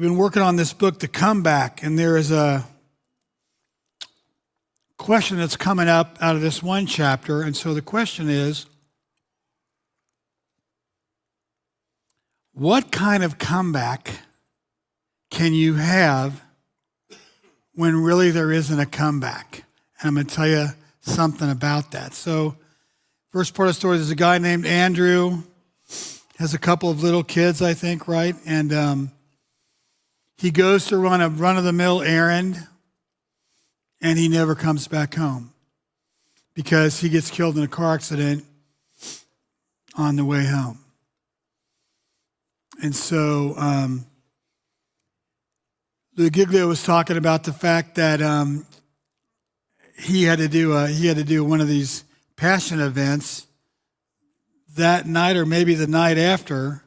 We've been working on this book, The Comeback, and there is a question that's coming up out of this one chapter. And so the question is, what kind of comeback can you have when really there isn't a comeback? And I'm going to tell you something about that. So first part of the story, there's a guy named Andrew, has a couple of little kids, I think, right? And he goes to run a run-of-the-mill errand, and he never comes back home because he gets killed in a car accident on the way home. And so Lou Giglio was talking about the fact that he had to do one of these passion events that night or maybe the night after.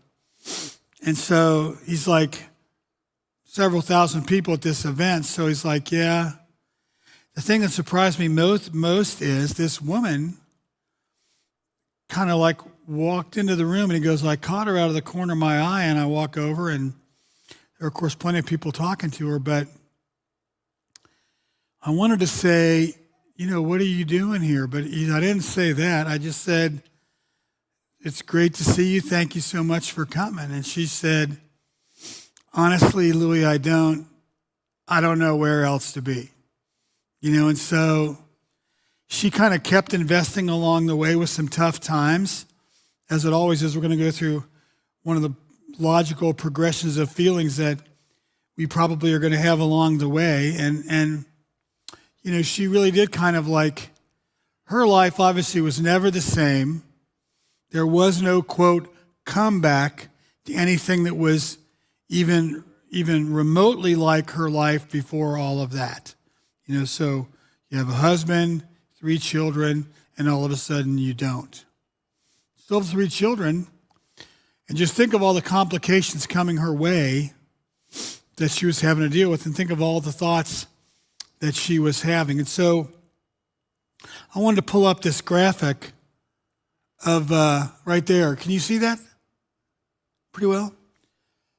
And so he's like, several thousand people at this event. So he's like, yeah. The thing that surprised me most is this woman kind of like walked into the room, and he goes, I caught her out of the corner of my eye, and I walk over, and there are, of course, plenty of people talking to her, but I wanted to say, what are you doing here? But I didn't say that. I just said, it's great to see you. Thank you so much for coming. And she said, honestly, Louis, I don't know where else to be. And so she kind of kept investing along the way with some tough times. As it always is, we're going to go through one of the logical progressions of feelings that we probably are going to have along the way. And she really did kind of like, her life obviously was never the same. There was no, quote, comeback to anything that was even remotely like her life before all of that. So you have a husband, 3 children, and all of a sudden you don't. Still have 3 children, and just think of all the complications coming her way that she was having to deal with, and think of all the thoughts that she was having. And so I wanted to pull up this graphic of right there. Can you see that pretty well?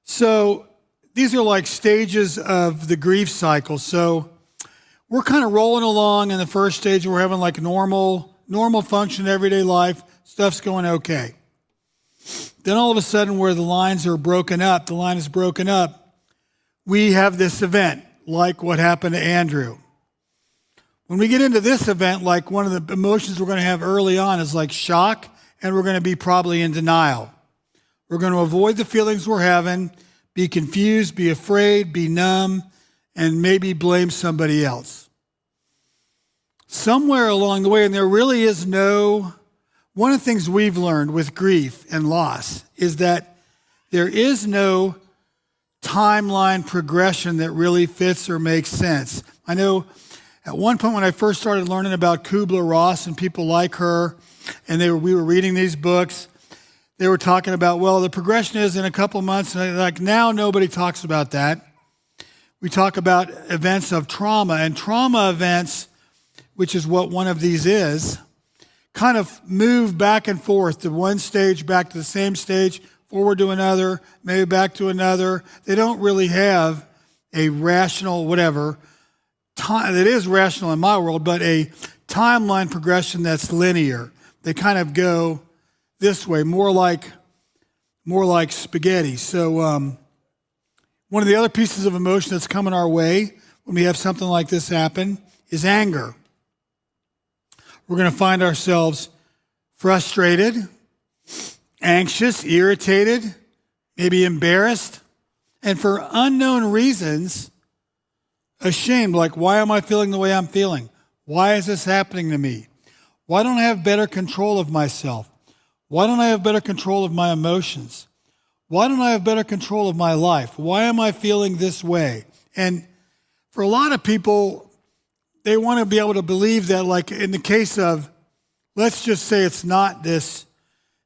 So these are like stages of the grief cycle. So we're kind of rolling along in the first stage. We're having like normal function, everyday life. Stuff's going okay. Then all of a sudden, where the lines are broken up, the line is broken up, we have this event, like what happened to Andrew. When we get into this event, like one of the emotions we're going to have early on is like shock, and we're going to be probably in denial. We're going to avoid the feelings we're having, be confused, be afraid, be numb, and maybe blame somebody else. Somewhere along the way, and there really is one of the things we've learned with grief and loss is that there is no timeline progression that really fits or makes sense. I know at one point when I first started learning about Kubler-Ross and people like her, and we were reading these books, they were talking about, well, the progression is in a couple of months, and like now nobody talks about that. We talk about events of trauma, and trauma events, which is what one of these is, kind of move back and forth to one stage, back to the same stage, forward to another, maybe back to another. They don't really have a rational whatever. It is rational in my world, but a timeline progression that's linear. They kind of go this way, more like spaghetti. So one of the other pieces of emotion that's coming our way when we have something like this happen is anger. We're going to find ourselves frustrated, anxious, irritated, maybe embarrassed, and for unknown reasons, ashamed. Like, why am I feeling the way I'm feeling? Why is this happening to me? Why don't I have better control of myself? Why don't I have better control of my emotions? Why don't I have better control of my life? Why am I feeling this way? And for a lot of people, they want to be able to believe that, like in the case of, let's just say it's not this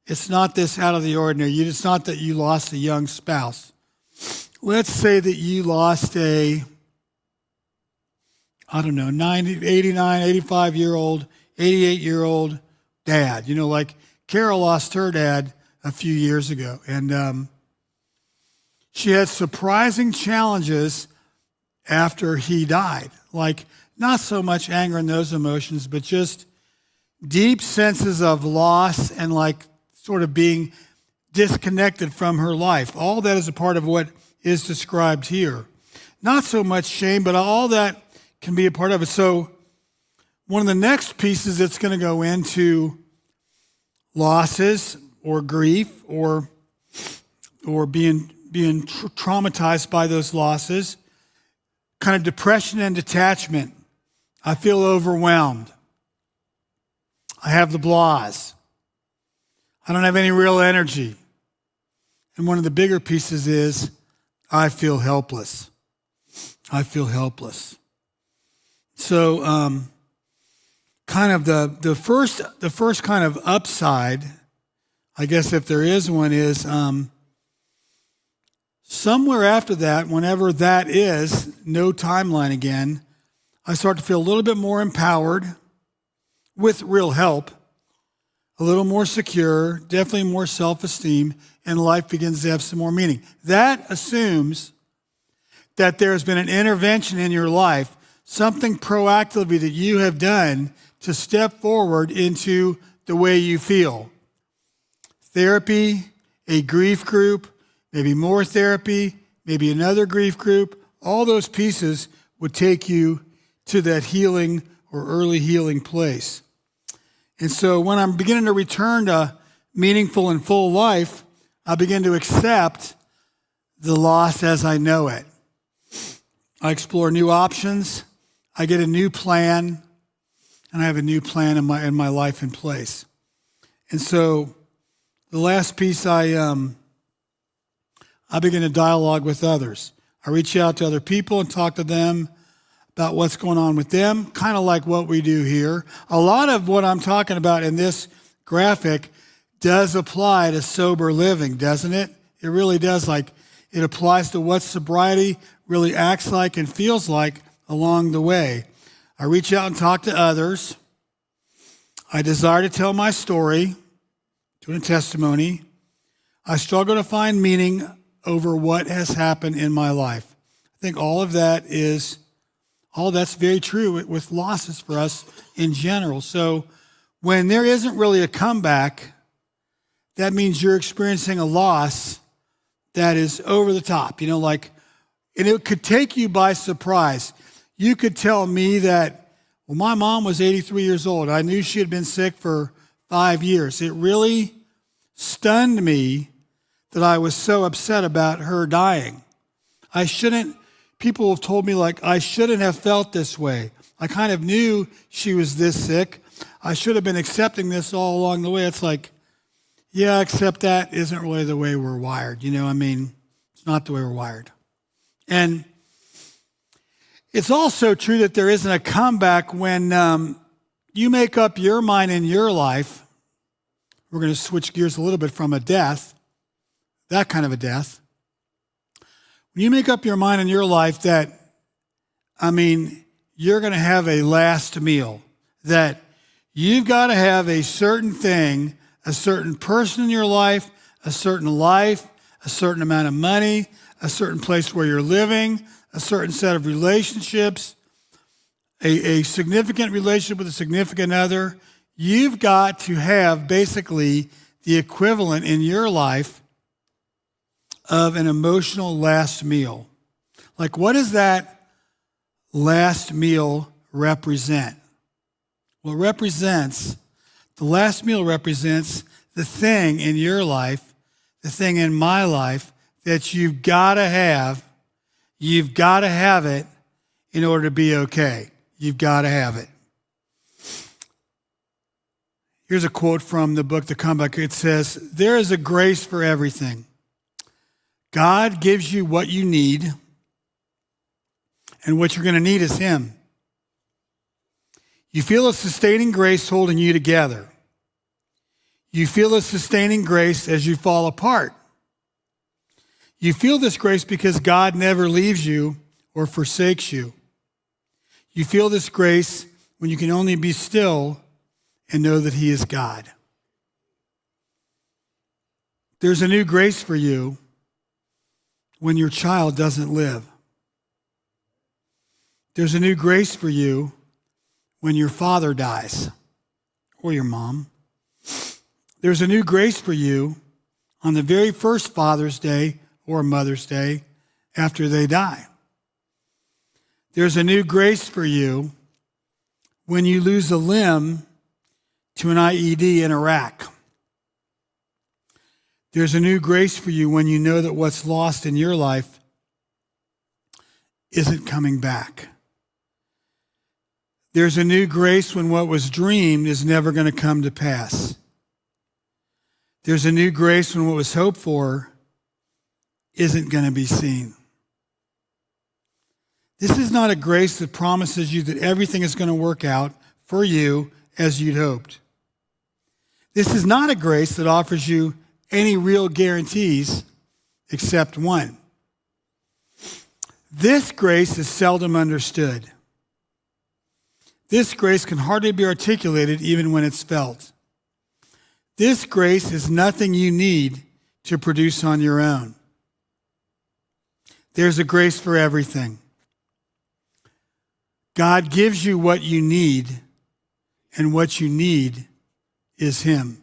out of the ordinary. It's not that you lost a young spouse. Let's say that you lost 89, 85-year-old, 88-year-old dad. Like Carol lost her dad a few years ago. And she had surprising challenges after he died. Like, not so much anger and those emotions, but just deep senses of loss and like sort of being disconnected from her life. All that is a part of what is described here. Not so much shame, but all that can be a part of it. So one of the next pieces that's going to go into losses or grief or being traumatized by those losses, kind of depression and detachment. I feel overwhelmed. I have the blahs. I don't have any real energy. And one of the bigger pieces is I feel helpless. I feel helpless. So kind of the first kind of upside, I guess if there is one, is somewhere after that, whenever that is, no timeline again, I start to feel a little bit more empowered with real help, a little more secure, definitely more self-esteem, and life begins to have some more meaning. That assumes that there's been an intervention in your life, something proactively that you have done to step forward into the way you feel. Therapy, a grief group, maybe more therapy, maybe another grief group, all those pieces would take you to that healing or early healing place. And so when I'm beginning to return to meaningful and full life, I begin to accept the loss as I know it. I explore new options. I get a new plan, and I have a new plan in my life in place. And so the last piece, I begin to dialogue with others. I reach out to other people and talk to them about what's going on with them, kind of like what we do here. A lot of what I'm talking about in this graphic does apply to sober living, doesn't it? It really does. Like, it applies to what sobriety really acts like and feels like along the way. I reach out and talk to others. I desire to tell my story, doing a testimony. I struggle to find meaning over what has happened in my life. I think all that's very true with losses for us in general. So when there isn't really a comeback, that means you're experiencing a loss that is over the top, and it could take you by surprise. You could tell me that, well, my mom was 83 years old. I knew she had been sick for 5 years. It really stunned me that I was so upset about her dying. People have told me, I shouldn't have felt this way. I kind of knew she was this sick. I should have been accepting this all along the way. It's like, yeah, except that isn't really the way we're wired. It's not the way we're wired. And it's also true that there isn't a comeback when you make up your mind in your life. We're going to switch gears a little bit from a death, that kind of a death. When you make up your mind in your life that, you're going to have a last meal, that you've got to have a certain thing, a certain person in your life, a certain amount of money, a certain place where you're living, a certain set of relationships, a significant relationship with a significant other. You've got to have basically the equivalent in your life of an emotional last meal. What does that last meal represent? Well, the last meal represents the thing in your life, the thing in my life that you've got to have. You've got to have it in order to be okay. You've got to have it. Here's a quote from the book, The Comeback. It says, "There is a grace for everything. God gives you what you need, and what you're going to need is Him. You feel a sustaining grace holding you together. You feel a sustaining grace as you fall apart. You feel this grace because God never leaves you or forsakes you. You feel this grace when you can only be still and know that He is God." There's a new grace for you when your child doesn't live. There's a new grace for you when your father dies or your mom. There's a new grace for you on the very first Father's Day or Mother's Day after they die. There's a new grace for you when you lose a limb to an IED in Iraq. There's a new grace for you when you know that what's lost in your life isn't coming back. There's a new grace when what was dreamed is never going to come to pass. There's a new grace when what was hoped for isn't going to be seen. This is not a grace that promises you that everything is going to work out for you as you'd hoped. This is not a grace that offers you any real guarantees except one. This grace is seldom understood. This grace can hardly be articulated even when it's felt. This grace is nothing you need to produce on your own. There's a grace for everything. God gives you what you need, and what you need is Him.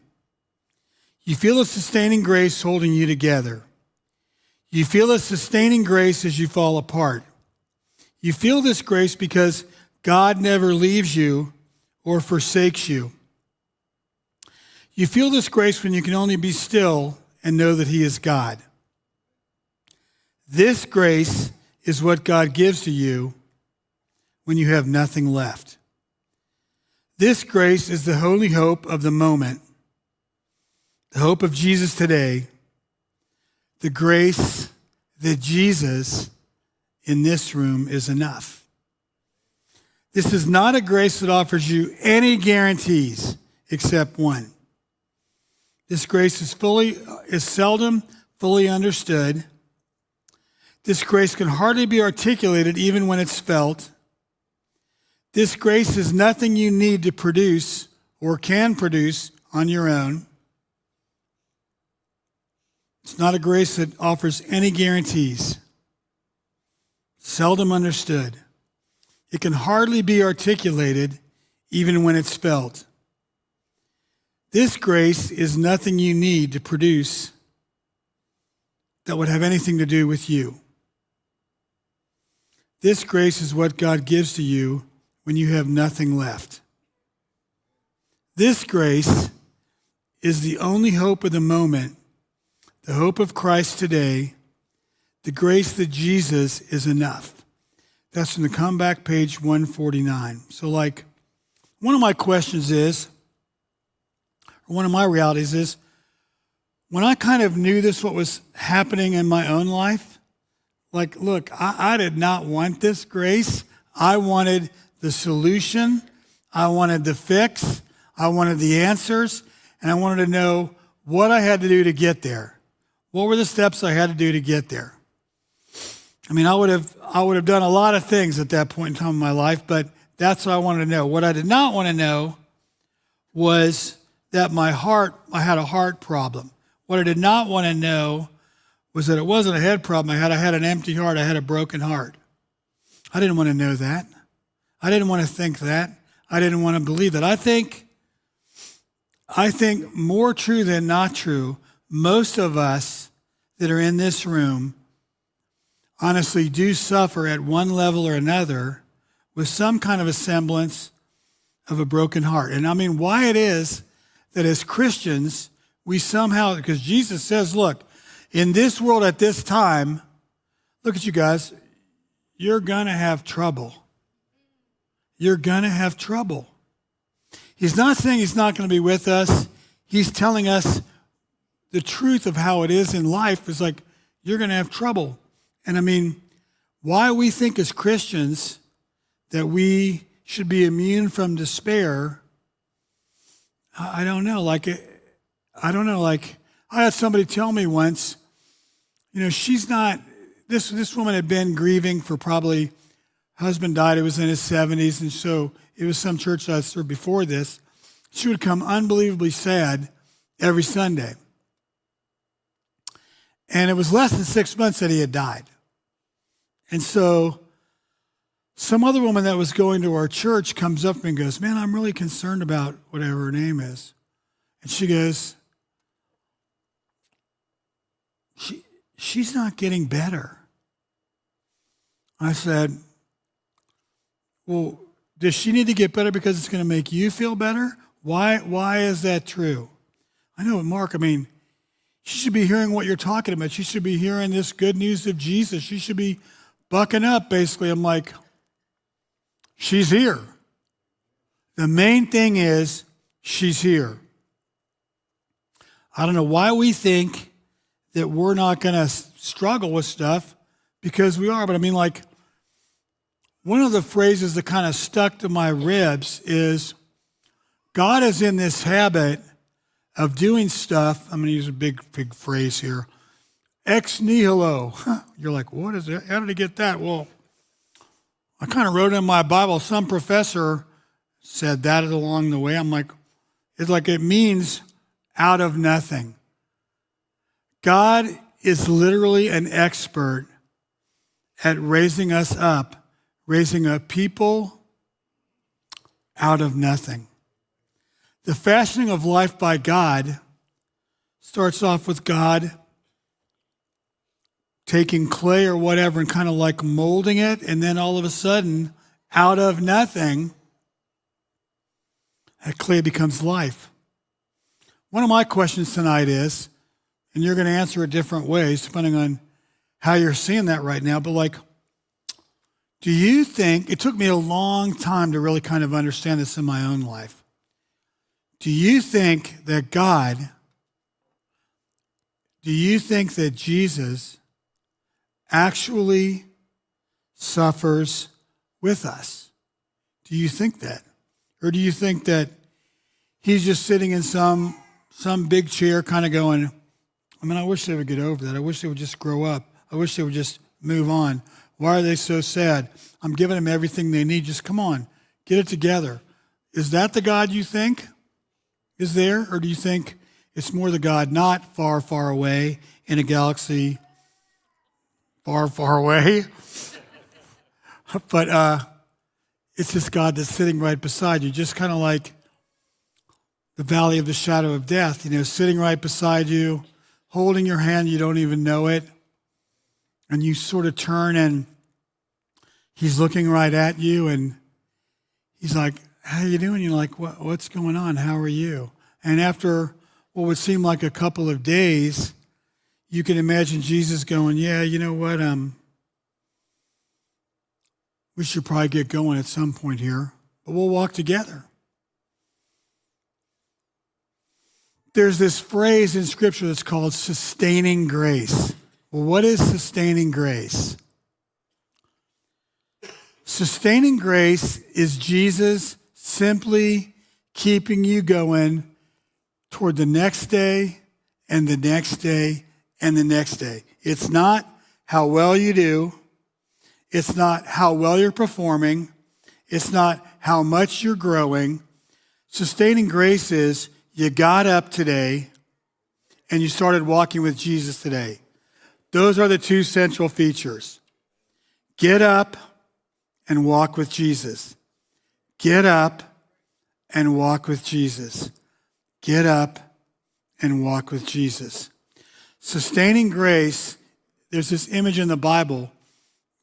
You feel a sustaining grace holding you together. You feel a sustaining grace as you fall apart. You feel this grace because God never leaves you or forsakes you. You feel this grace when you can only be still and know that He is God. This grace is what God gives to you when you have nothing left. This grace is the holy hope of the moment, the hope of Jesus today, the grace that Jesus in this room is enough. This is not a grace that offers you any guarantees except one. This grace is seldom fully understood. This grace can hardly be articulated even when it's felt. This grace is nothing you need to produce or can produce on your own. It's not a grace that offers any guarantees. Seldom understood. It can hardly be articulated even when it's felt. This grace is nothing you need to produce that would have anything to do with you. This grace is what God gives to you when you have nothing left. This grace is the only hope of the moment, the hope of Christ today, the grace that Jesus is enough. That's from the comeback page 149. So one of my questions is, or one of my realities is, when I kind of knew this, what was happening in my own life, look, I did not want this grace. I wanted the solution. I wanted the fix. I wanted the answers. And I wanted to know what I had to do to get there. What were the steps I had to do to get there? I mean, I would have done a lot of things at that point in time in my life, but that's what I wanted to know. What I did not want to know was that I had a heart problem. What I did not want to know was that it wasn't a head problem. I had an empty heart. I had a broken heart. I didn't want to know that. I didn't want to think that. I didn't want to believe that. I think more true than not true, most of us that are in this room honestly do suffer at one level or another with some kind of a semblance of a broken heart. And I mean, why it is that as Christians, we somehow, because Jesus says, look, in this world at this time, look at you guys, you're going to have trouble. You're going to have trouble. He's not saying He's not going to be with us. He's telling us the truth of how it is in life is you're going to have trouble. And I mean, why we think as Christians that we should be immune from despair, I don't know. I don't know. I had somebody tell me once, she's not, this woman had been grieving for probably, husband died, it was in his 70s, and so it was some church that I served before this. She would come unbelievably sad every Sunday. And it was less than 6 months that he had died. And so some other woman that was going to our church comes up to me and goes, man, I'm really concerned about whatever her name is. And she goes, she's not getting better. I said, well, does she need to get better because it's going to make you feel better? Why is that true? I know, Mark, I mean, she should be hearing what you're talking about. She should be hearing this good news of Jesus. She should be bucking up, basically. I'm like, she's here. The main thing is she's here. I don't know why we think that we're not going to struggle with stuff, because we are. But I mean, like, one of the phrases that kind of stuck to my ribs is, God is in this habit of doing stuff. I'm going to use a big phrase here. Ex nihilo. You're like, what is it? How did he get that? Well, I kind of wrote in my Bible, some professor said that along the way. I'm like, it's like it means out of nothing. God is literally an expert at raising us up, raising a people out of nothing. The fashioning of life by God starts off with God taking clay or whatever and kind of like molding it, and then all of a sudden, out of nothing, that clay becomes life. One of my questions tonight is, and you're going to answer it different ways depending on how you're seeing that right now, but like, do you think, it took me a long time to really kind of understand this in my own life. Do you think that Jesus actually suffers with us? Do you think that? Or do you think that he's just sitting in some big chair kind of going, I mean, I wish they would get over that. I wish they would just grow up. I wish they would just move on. Why are they so sad? I'm giving them everything they need. Just come on, get it together. Is that the God you think is there? Or do you think it's more the God not far, far away in a galaxy far, far away? But it's this God that's sitting right beside you, just kind of like the valley of the shadow of death, sitting right beside you, holding your hand, you don't even know it. And you sort of turn and he's looking right at you and he's like, how you doing? You're like, what's going on? How are you? And after what would seem like a couple of days, you can imagine Jesus going, yeah, you know what? We should probably get going at some point here, but we'll walk together. There's this phrase in Scripture that's called sustaining grace. Well, what is sustaining grace? Sustaining grace is Jesus simply keeping you going toward the next day and the next day and the next day. It's not how well you do. It's not how well you're performing. It's not how much you're growing. Sustaining grace is you got up today and you started walking with Jesus today. Those are the two central features. Get up and walk with Jesus. Get up and walk with Jesus. Get up and walk with Jesus. Sustaining grace, there's this image in the Bible,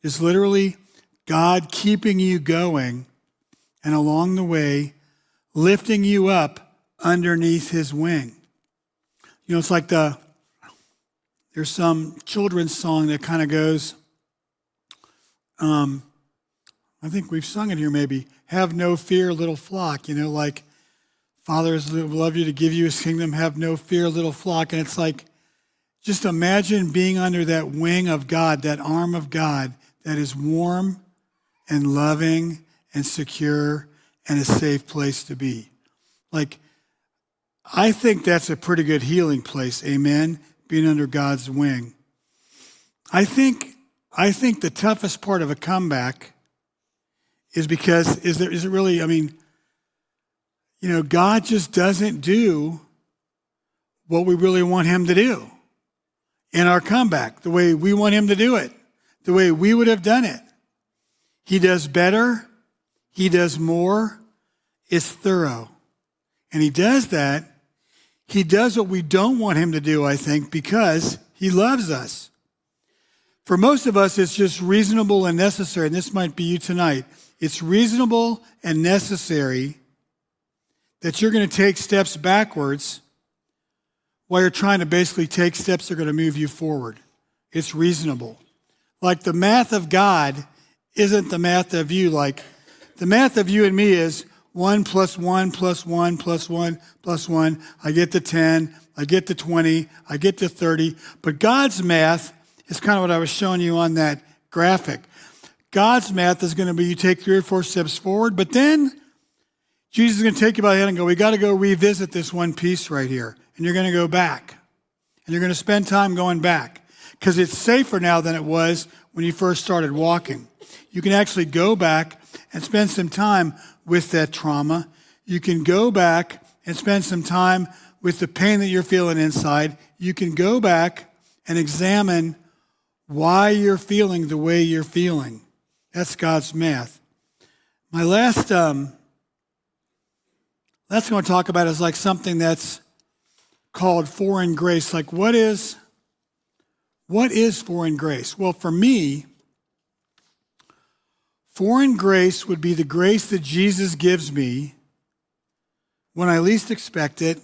is literally God keeping you going and along the way lifting you up underneath his wing. It's like there's some children's song that kind of goes, I think we've sung it here maybe, have no fear, little flock, like Father has loved you to give you his kingdom, have no fear, little flock. And it's like, just imagine being under that wing of God, that arm of God that is warm and loving and secure and a safe place to be. Like, I think that's a pretty good healing place, amen? Being under God's wing. I think the toughest part of a comeback is because, is it really, God just doesn't do what we really want him to do. in our comeback, the way we want him to do it, the way we would have done it. He does better. He does more. It's thorough. And he does that. He does what we don't want him to do, I think, because he loves us. For most of us, it's just reasonable and necessary, and this might be you tonight. It's reasonable and necessary that you're going to take steps backwards while you're trying to basically take steps that are going to move you forward. It's reasonable. Like the math of God isn't the math of you. Like the math of you and me is 1 plus 1 plus 1 plus 1 plus 1. I get to 10. I get to 20. I get to 30. But God's math is kind of what I was showing you on that graphic. God's math is going to be you take 3 or 4 steps forward, but then Jesus is going to take you by the hand and go, we got to go revisit this one piece right here. And you're going to go back. And you're going to spend time going back. Because it's safer now than it was when you first started walking. You can actually go back and spend some time with that trauma. You can go back and spend some time with the pain that you're feeling inside. You can go back and examine why you're feeling the way you're feeling. That's God's math. My last going to talk about is like something that's called foreign grace. Like what is foreign grace? Well, for me, foreign grace would be the grace that Jesus gives me when I least expect it,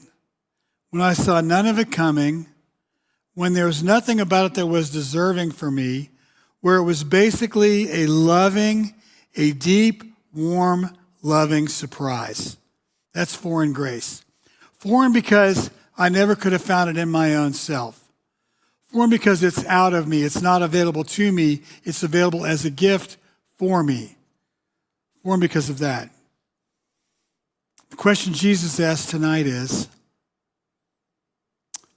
when I saw none of it coming, when there was nothing about it that was deserving for me, where it was basically a loving, a deep, warm, loving surprise. That's foreign grace. Foreign because I never could have found it in my own self. Foreign because it's out of me. It's not available to me. It's available as a gift for me. Foreign because of that. The question Jesus asked tonight is,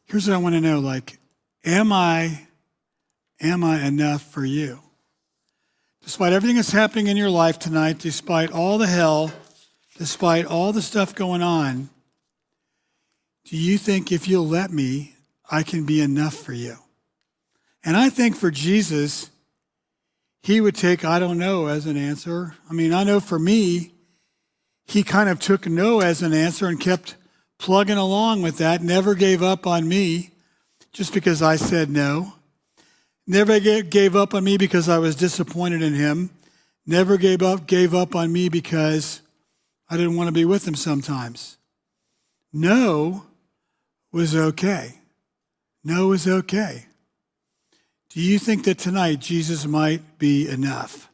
here's what I want to know, like, am I enough for you? Despite everything that's happening in your life tonight, despite all the hell, despite all the stuff going on, do you think if you'll let me, I can be enough for you? And I think for Jesus, he would take I don't know as an answer. I mean, I know for me, he kind of took no as an answer and kept plugging along with that, never gave up on me just because I said no. Never gave up on me because I was disappointed in him. Never gave up on me because I didn't want to be with him sometimes. No was okay. No was okay. Do you think that tonight Jesus might be enough?